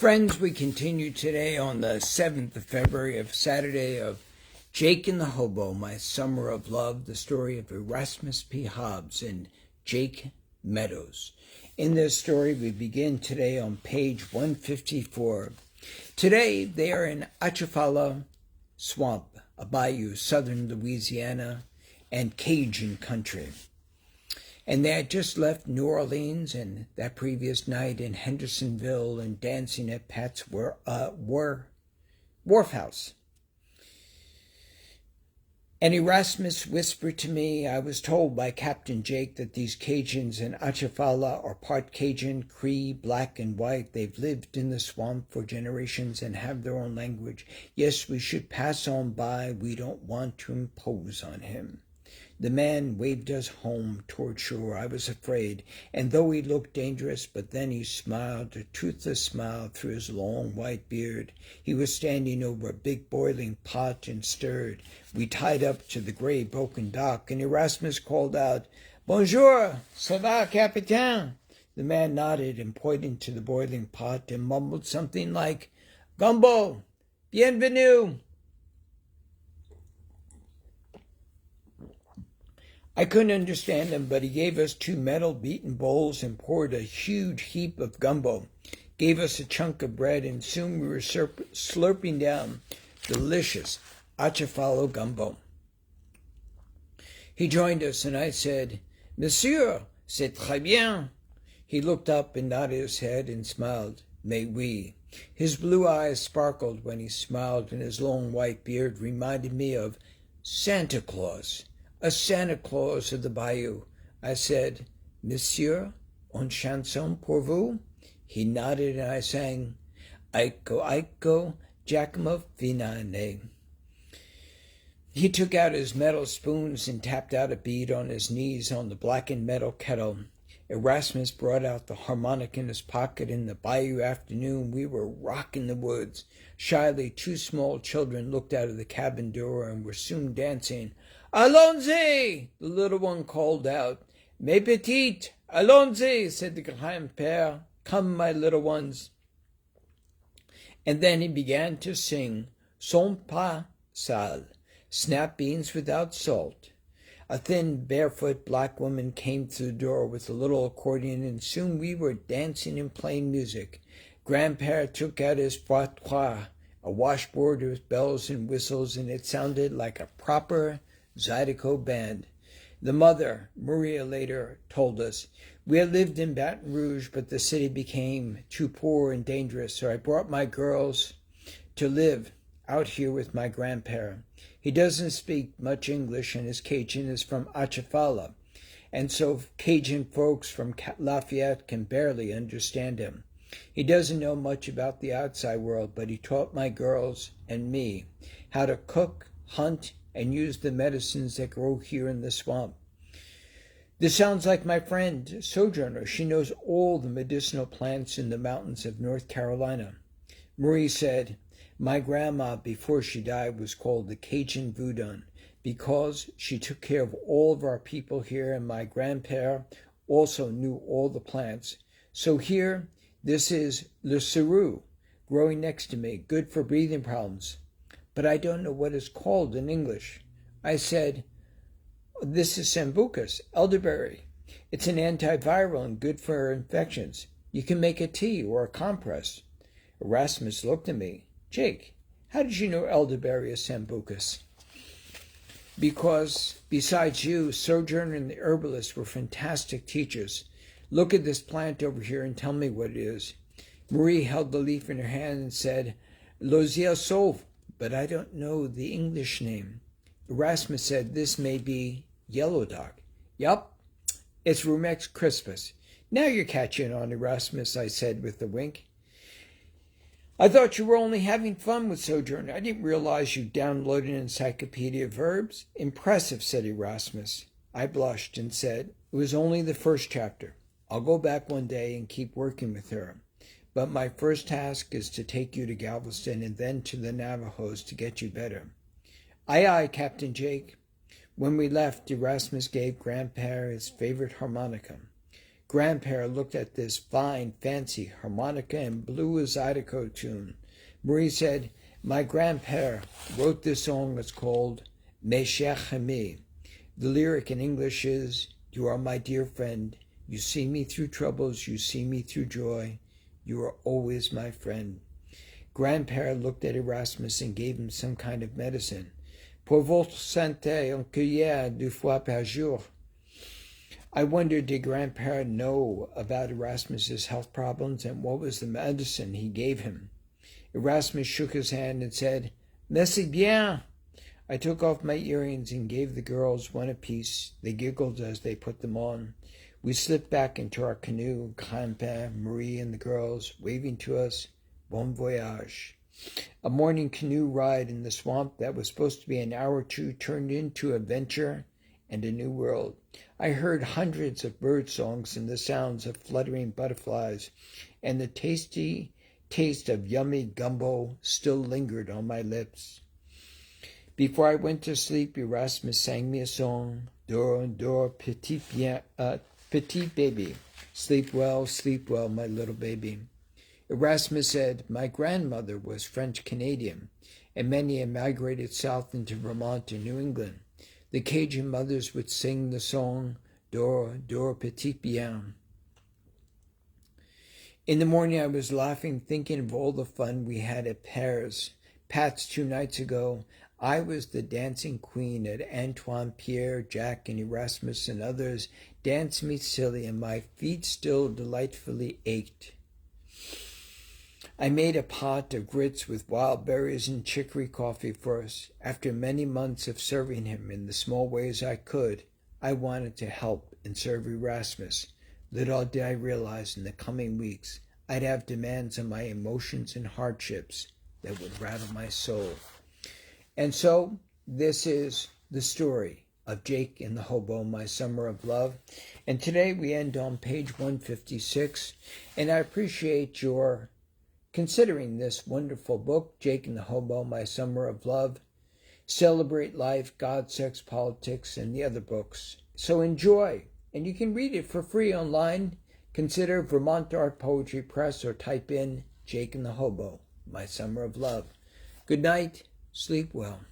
Friends, we continue today on the 7th of February of Saturday of Jake and the Hobo, My Summer of Love, the story of Erasmus P. Hobbs and Jake Meadows. In this story, we begin today on page 154. Today, they are in Atchafalaya Swamp, a bayou, southern Louisiana, and Cajun country. And they had just left New Orleans and that previous night in Hendersonville and dancing at Pat's Wharf House. And Erasmus whispered to me, I was told by Captain Jake that these Cajuns in Atchafalaya are part Cajun, Cree, black and white. They've lived in the swamp for generations and have their own language. Yes, we should pass on by. We don't want to impose on him. The man waved us home toward shore. I was afraid, and though he looked dangerous, but then he smiled, a toothless smile through his long white beard. He was standing over a big boiling pot and stirred. We tied up to the gray broken dock, and Erasmus called out, Bonjour, ça va, capitaine? The man nodded and pointed to the boiling pot and mumbled something like, Gumbo, bienvenue. I couldn't understand him, but he gave us 2 metal beaten bowls and poured a huge heap of gumbo, gave us a chunk of bread, and soon we were slurping down delicious Atchafalaya gumbo. He joined us, and I said, Monsieur, c'est très bien. He looked up and nodded his head and smiled, Mais oui. His blue eyes sparkled when he smiled, and his long white beard reminded me of Santa Claus. A Santa Claus of the bayou. I said, Monsieur, une chanson pour vous? He nodded and I sang, Aiko, Aiko, Giacomo Finane. He took out his metal spoons and tapped out a bead on his knees on the blackened metal kettle. Erasmus brought out the harmonic in his pocket. In the bayou afternoon, we were rocking the woods. Shyly, 2 small children looked out of the cabin door and were soon dancing. Allons-y! The little one called out. Mes petites, allons-y, said the grand-père. Come, my little ones. And then he began to sing, Sans pas sale, snap beans without salt. A thin, barefoot black woman came through the door with a little accordion, and soon we were dancing and playing music. Grandpère took out his frottoir, a washboard with bells and whistles, and it sounded like a proper Zydeco band. The mother, Maria, later told us, we had lived in Baton Rouge, but the city became too poor and dangerous, so I brought my girls to live out here with my grandparent. He doesn't speak much English, and his Cajun is from Atchafalaya, and so Cajun folks from Lafayette can barely understand him. He doesn't know much about the outside world, but he taught my girls and me how to cook, hunt, and use the medicines that grow here in the swamp. This sounds like my friend, Sojourner. She knows all the medicinal plants in the mountains of North Carolina. Marie said, my grandma, before she died, was called the Cajun Voodoo because she took care of all of our people here, and my grandpère also knew all the plants. So here, this is Le Cerveau, growing next to me, good for breathing problems. But I don't know what it's called in English. I said, this is Sambucus, elderberry. It's an antiviral and good for infections. You can make a tea or a compress. Erasmus looked at me. Jake, how did you know elderberry is Sambucus? Because besides you, Sojourner and the herbalist were fantastic teachers. Look at this plant over here and tell me what it is. Marie held the leaf in her hand and said, L'osia sauve. But I don't know the English name. Erasmus said, this may be yellow dog. Yup, it's Rumex crispus. Now you're catching on, Erasmus, I said with a wink. I thought you were only having fun with Sojourner. I didn't realize you downloaded an encyclopedia of verbs. Impressive, said Erasmus. I blushed and said, it was only the first chapter. I'll go back one day and keep working with her. But my first task is to take you to Galveston and then to the Navajos to get you better. Aye, aye, Captain Jake. When we left, Erasmus gave Grandpère his favorite harmonica. Grandpa looked at this fine, fancy harmonica and blew his Zydeco tune. Marie said, "My grandpa wrote this song. It's called Mes chers amis. The lyric in English is, you are my dear friend. You see me through troubles. You see me through joy. You are always my friend." Grandpa looked at Erasmus and gave him some kind of medicine. "Pour votre santé, une cuillère 2 fois par jour." I wondered, did Grandpa know about Erasmus's health problems and what was the medicine he gave him? Erasmus shook his hand and said, "Merci bien." I took off my earrings and gave the girls one apiece. They giggled as they put them on. We slipped back into our canoe, Grandpa, Marie, and the girls, waving to us, "Bon voyage." A morning canoe ride in the swamp that was supposed to be an hour or two turned into adventure and a new world. I heard hundreds of bird songs and the sounds of fluttering butterflies, and the tasty taste of yummy gumbo still lingered on my lips. Before I went to sleep, Erasmus sang me a song, "Dors, dors, petit baby. Sleep well, my little baby." Erasmus said, "My grandmother was French-Canadian, and many had migrated south into Vermont and New England. The Cajun mothers would sing the song, 'Dors, dors, petit bien.'" In the morning I was laughing, thinking of all the fun we had at Pat's 2 nights ago. I was the dancing queen at Antoine, Pierre, Jack, and Erasmus and others danced me silly, and my feet still delightfully ached. I made a pot of grits with wild berries and chicory coffee for us. After many months of serving him in the small ways I could, I wanted to help and serve Erasmus. Little did I realize in the coming weeks I'd have demands on my emotions and hardships that would rattle my soul. And so, this is the story of Jake and the Hobo, My Summer of Love. And today we end on page 156. And I appreciate your considering this wonderful book, Jake and the Hobo, My Summer of Love, Celebrate Life, God, Sex, Politics, and the other books. So enjoy. And you can read it for free online. Consider Vermont Art Poetry Press or type in Jake and the Hobo, My Summer of Love. Good night. Sleep well.